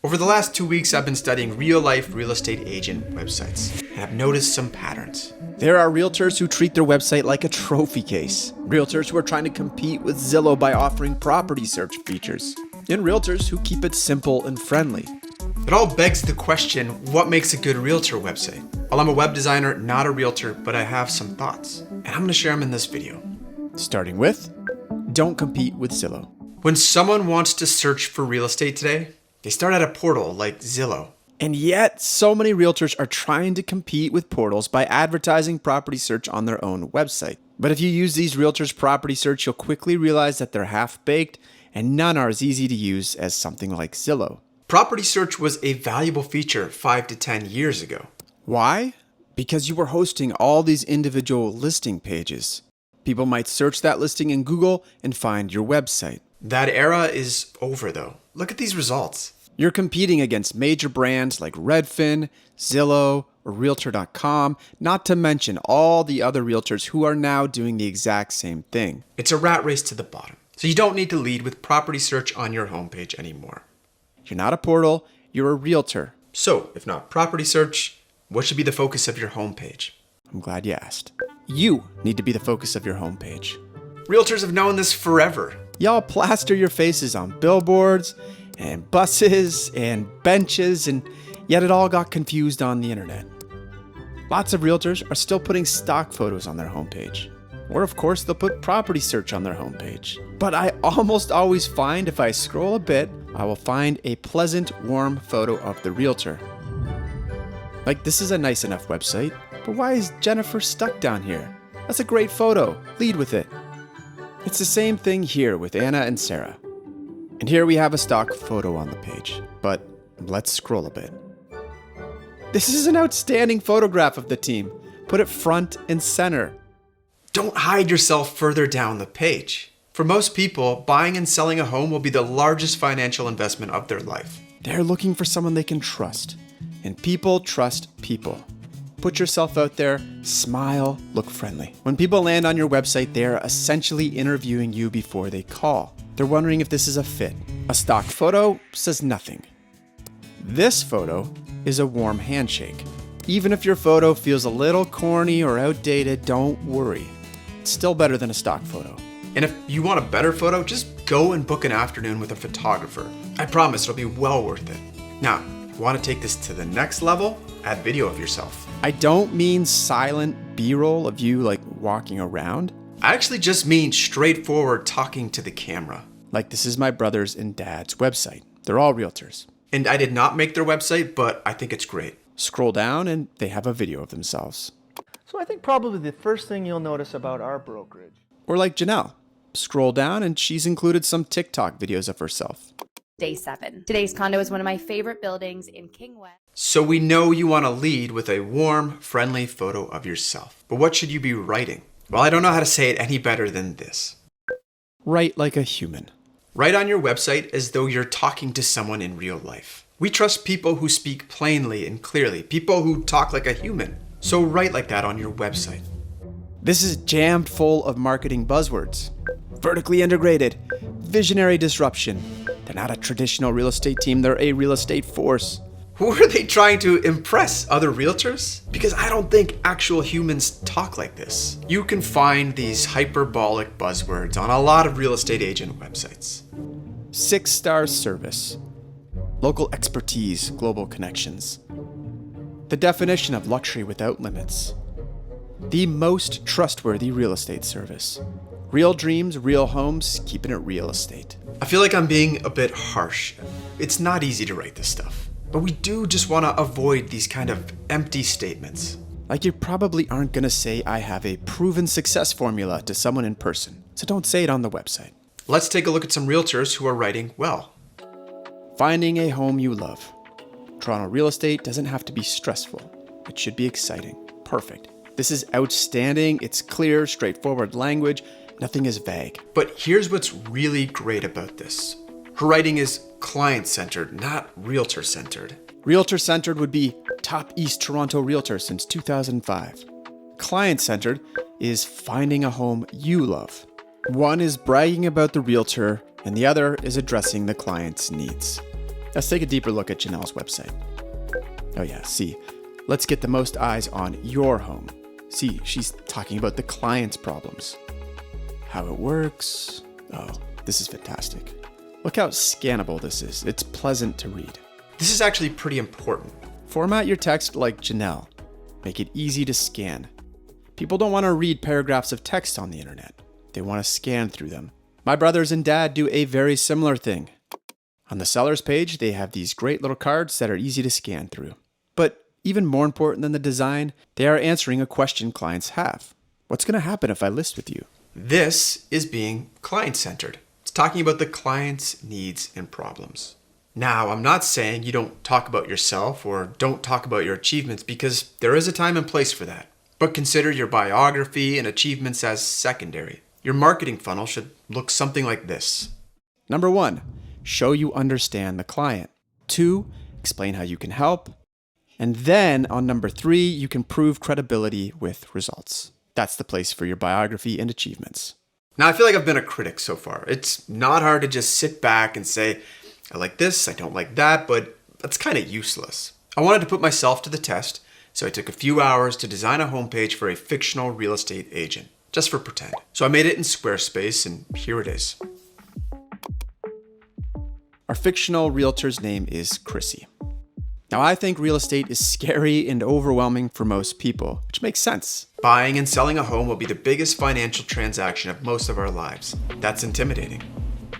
Over the last 2 weeks, I've been studying real-life real estate agent websites, and I've noticed some patterns. There are realtors who treat their website like a trophy case. Realtors who are trying to compete with Zillow by offering property search features. And realtors who keep it simple and friendly. It all begs the question, what makes a good realtor website? Well, I'm a web designer, not a realtor, but I have some thoughts, and I'm gonna share them in this video. Starting with, don't compete with Zillow. When someone wants to search for real estate today, they start at a portal like Zillow. And yet, so many realtors are trying to compete with portals by advertising property search on their own website. But if you use these realtors' property search, you'll quickly realize that they're half-baked and none are as easy to use as something like Zillow. Property search was a valuable feature 5 to 10 years ago. Why? Because you were hosting all these individual listing pages. People might search that listing in Google and find your website. That era is over though. Look at these results. You're competing against major brands like Redfin, Zillow, or realtor.com, not to mention all the other realtors who are now doing the exact same thing. It's a rat race to the bottom. So you don't need to lead with property search on your homepage anymore. You're not a portal, you're a realtor. So, if not property search, what should be the focus of your homepage? I'm glad you asked. You need to be the focus of your homepage. Realtors have known this forever. Y'all plaster your faces on billboards and buses and benches, and yet it all got confused on the internet. Lots of realtors are still putting stock photos on their homepage. Or of course, they'll put property search on their homepage. But I almost always find if I scroll a bit, I will find a pleasant, warm photo of the realtor. Like, this is a nice enough website, but why is Jennifer stuck down here? That's a great photo. Lead with it. It's the same thing here with Anna and Sarah. And here we have a stock photo on the page, but let's scroll a bit. This is an outstanding photograph of the team. Put it front and center. Don't hide yourself further down the page. For most people, buying and selling a home will be the largest financial investment of their life. They're looking for someone they can trust. And people trust people. Put yourself out there, smile, look friendly. When people land on your website, they are essentially interviewing you before they call. They're wondering if this is a fit. A stock photo says nothing. This photo is a warm handshake. Even if your photo feels a little corny or outdated, don't worry. It's still better than a stock photo. And if you want a better photo, just go and book an afternoon with a photographer. I promise it'll be well worth it. Now, if you want to take this to the next level, add video of yourself. I don't mean silent B-roll of you like walking around. I actually just mean straightforward talking to the camera. Like, this is my brother's and dad's website. They're all realtors. And I did not make their website, but I think it's great. Scroll down and they have a video of themselves. So I think probably the first thing you'll notice about our brokerage. Or like Janelle. Scroll down and she's included some TikTok videos of herself. Day 7. Today's condo is one of my favorite buildings in King West. So we know you want to lead with a warm, friendly photo of yourself. But what should you be writing? Well, I don't know how to say it any better than this. Write like a human. Write on your website as though you're talking to someone in real life. We trust people who speak plainly and clearly, people who talk like a human. So write like that on your website. This is jammed full of marketing buzzwords. Vertically integrated, visionary disruption. They're not a traditional real estate team, they're a real estate force. Who are they trying to impress? Other realtors? Because I don't think actual humans talk like this. You can find these hyperbolic buzzwords on a lot of real estate agent websites. 6-star service. Local expertise, global connections. The definition of luxury without limits. The most trustworthy real estate service. Real dreams, real homes, keeping it real estate. I feel like I'm being a bit harsh. It's not easy to write this stuff. But we do just want to avoid these kind of empty statements. Like, you probably aren't going to say I have a proven success formula to someone in person, so don't say it on the website. Let's take a look at some realtors who are writing well. Finding a home you love. Toronto real estate doesn't have to be stressful. It should be exciting. Perfect. This is outstanding. It's clear, straightforward language. Nothing is vague. But here's what's really great about this. Her writing is client-centered, not realtor-centered. Realtor-centered would be top East Toronto realtor since 2005. Client-centered is finding a home you love. One is bragging about the realtor, and the other is addressing the client's needs. Let's take a deeper look at Janelle's website. Oh yeah, see, let's get the most eyes on your home. See, she's talking about the client's problems, how it works. Oh, this is fantastic. Look how scannable this is. It's pleasant to read. This is actually pretty important. Format your text like Janelle. Make it easy to scan. People don't want to read paragraphs of text on the internet. They want to scan through them. My brothers and dad do a very similar thing. On the seller's page, they have these great little cards that are easy to scan through. But even more important than the design, they are answering a question clients have. What's going to happen if I list with you? This is being client-centered. It's talking about the client's needs and problems. Now, I'm not saying you don't talk about yourself or don't talk about your achievements, because there is a time and place for that. But consider your biography and achievements as secondary. Your marketing funnel should look something like this. Number 1, show you understand the client. 2, explain how you can help. And then on number 3, you can prove credibility with results. That's the place for your biography and achievements. Now, I feel like I've been a critic so far. It's not hard to just sit back and say, I like this, I don't like that, but that's kind of useless. I wanted to put myself to the test, so I took a few hours to design a homepage for a fictional real estate agent, just for pretend. So I made it in Squarespace, and here it is. Our fictional realtor's name is Chrissy. Now, I think real estate is scary and overwhelming for most people, which makes sense. Buying and selling a home will be the biggest financial transaction of most of our lives. That's intimidating.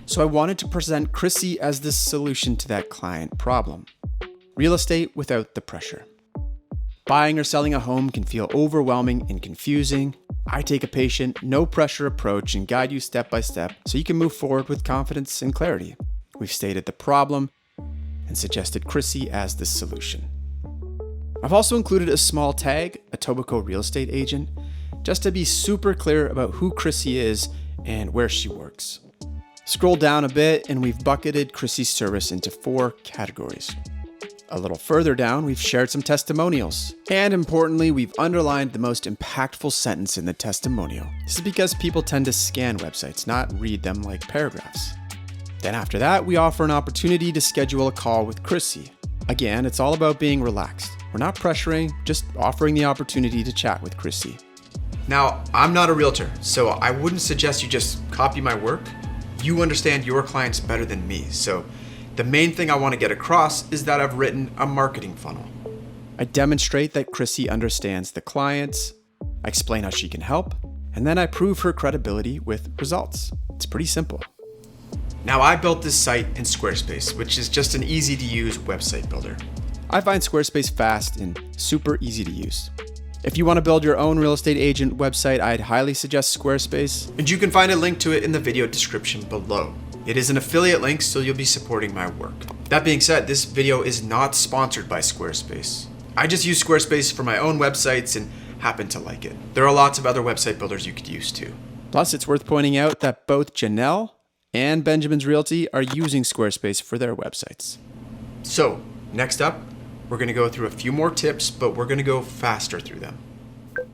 So I wanted to present Chrissy as the solution to that client problem. Real estate without the pressure. Buying or selling a home can feel overwhelming and confusing. I take a patient, no pressure approach and guide you step by step so you can move forward with confidence and clarity. We've stated the problem and suggested Chrissy as the solution. I've also included a small tag, Etobicoke real estate agent, just to be super clear about who Chrissy is and where she works. Scroll down a bit and we've bucketed Chrissy's service into 4 categories. A little further down, we've shared some testimonials. And importantly, we've underlined the most impactful sentence in the testimonial. This is because people tend to scan websites, not read them like paragraphs. Then after that, we offer an opportunity to schedule a call with Chrissy. Again, it's all about being relaxed. We're not pressuring, just offering the opportunity to chat with Chrissy. Now, I'm not a realtor, so I wouldn't suggest you just copy my work. You understand your clients better than me, so the main thing I want to get across is that I've written a marketing funnel. I demonstrate that Chrissy understands the clients, I explain how she can help, and then I prove her credibility with results. It's pretty simple. Now, I built this site in Squarespace, which is just an easy-to-use website builder. I find Squarespace fast and super easy to use. If you want to build your own real estate agent website, I'd highly suggest Squarespace. And you can find a link to it in the video description below. It is an affiliate link, so you'll be supporting my work. That being said, this video is not sponsored by Squarespace. I just use Squarespace for my own websites and happen to like it. There are lots of other website builders you could use too. Plus, it's worth pointing out that both Janelle and Benjamin's Realty are using Squarespace for their websites. So, next up, we're going to go through a few more tips, but we're going to go faster through them.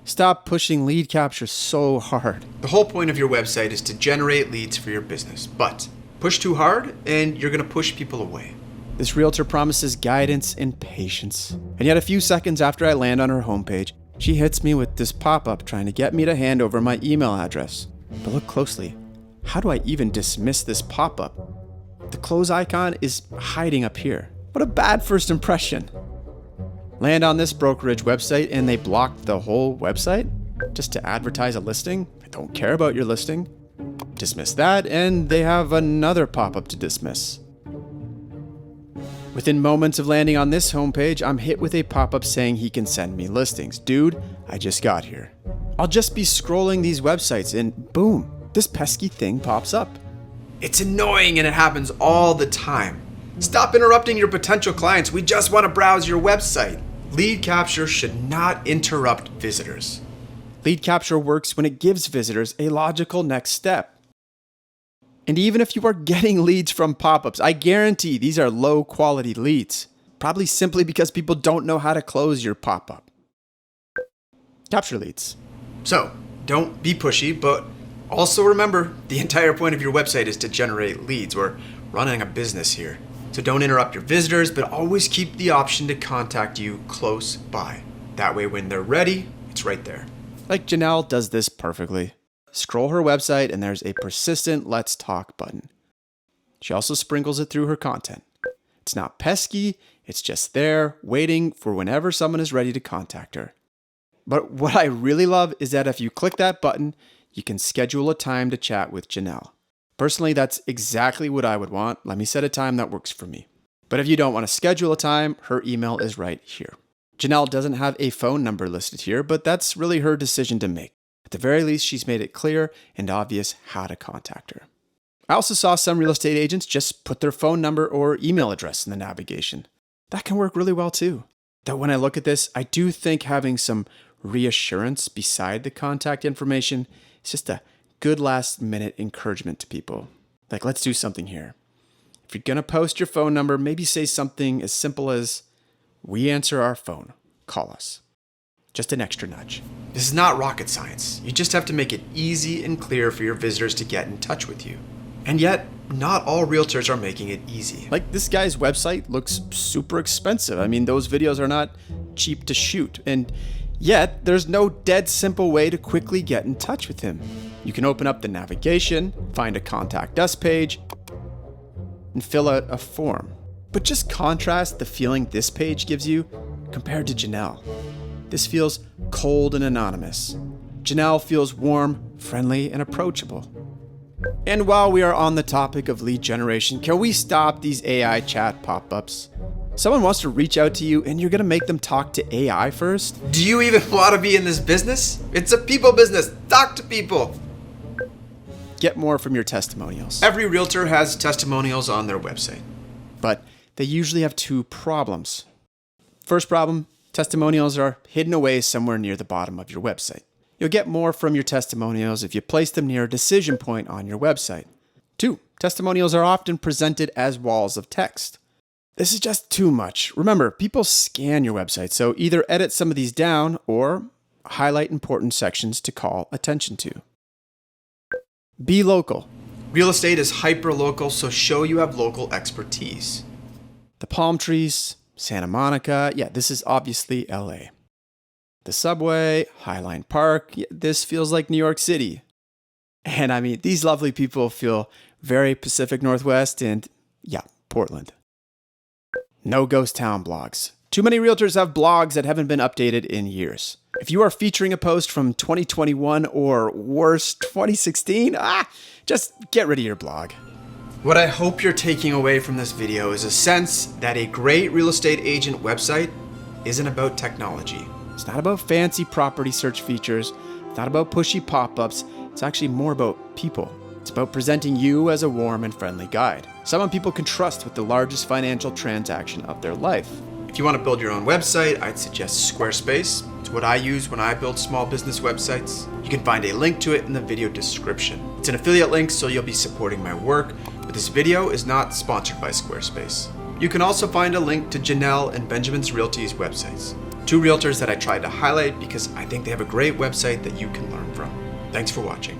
Stop pushing lead capture so hard. The whole point of your website is to generate leads for your business, but push too hard and you're going to push people away. This realtor promises guidance and patience. And yet a few seconds after I land on her homepage, she hits me with this pop-up trying to get me to hand over my email address. But look closely. How do I even dismiss this pop-up? The close icon is hiding up here. What a bad first impression. Land on this brokerage website and they blocked the whole website just to advertise a listing. I don't care about your listing. Dismiss that and they have another pop-up to dismiss. Within moments of landing on this homepage, I'm hit with a pop-up saying he can send me listings. Dude, I just got here. I'll just be scrolling these websites and boom, this pesky thing pops up. It's annoying and it happens all the time. Stop interrupting your potential clients. We just want to browse your website. Lead capture should not interrupt visitors. Lead capture works when it gives visitors a logical next step. And even if you are getting leads from pop-ups, I guarantee these are low quality leads. Probably simply because people don't know how to close your pop-up. Capture leads. So, don't be pushy, but also remember, the entire point of your website is to generate leads. We're running a business here. So don't interrupt your visitors, but always keep the option to contact you close by. That way when they're ready, it's right there. Like Janelle does this perfectly. Scroll her website and there's a persistent Let's Talk button. She also sprinkles it through her content. It's not pesky, it's just there, waiting for whenever someone is ready to contact her. But what I really love is that if you click that button, you can schedule a time to chat with Janelle. Personally, that's exactly what I would want. Let me set a time that works for me. But if you don't want to schedule a time, her email is right here. Janelle doesn't have a phone number listed here, but that's really her decision to make. At the very least, she's made it clear and obvious how to contact her. I also saw some real estate agents just put their phone number or email address in the navigation. That can work really well too. Though when I look at this, I do think having some reassurance beside the contact information is just a good last minute encouragement to people. Like, let's do something here. If you're going to post your phone number, maybe say something as simple as, "We answer our phone. Call us." Just an extra nudge. This is not rocket science. You just have to make it easy and clear for your visitors to get in touch with you. And yet, not all realtors are making it easy. Like, this guy's website looks super expensive. I mean, those videos are not cheap to shoot. And yet, there's no dead simple way to quickly get in touch with him. You can open up the navigation, find a contact us page, and fill out a form. But just contrast the feeling this page gives you compared to Janelle. This feels cold and anonymous. Janelle feels warm, friendly, and approachable. And while we are on the topic of lead generation, can we stop these AI chat pop-ups? Someone wants to reach out to you and you're going to make them talk to AI first? Do you even want to be in this business? It's a people business. Talk to people. Get more from your testimonials. Every realtor has testimonials on their website. But they usually have two problems. First problem, testimonials are hidden away somewhere near the bottom of your website. You'll get more from your testimonials if you place them near a decision point on your website. 2, testimonials are often presented as walls of text. This is just too much. Remember, people scan your website, so either edit some of these down or highlight important sections to call attention to. Be local. Real estate is hyper-local, so show you have local expertise. The palm trees, Santa Monica, yeah, this is obviously LA. The subway, Highline Park, yeah, this feels like New York City. And I mean, these lovely people feel very Pacific Northwest and, yeah, Portland. No ghost town blogs. Too many realtors have blogs that haven't been updated in years. If you are featuring a post from 2021 or worse, 2016, just get rid of your blog. What I hope you're taking away from this video is a sense that a great real estate agent website isn't about technology. It's not about fancy property search features. It's not about pushy pop-ups. It's actually more about people. It's about presenting you as a warm and friendly guide. Someone people can trust with the largest financial transaction of their life. If you want to build your own website, I'd suggest Squarespace. It's what I use when I build small business websites. You can find a link to it in the video description. It's an affiliate link, so you'll be supporting my work, but this video is not sponsored by Squarespace. You can also find a link to Janelle and Benjamin's Realty's websites. 2 realtors that I tried to highlight because I think they have a great website that you can learn from. Thanks for watching.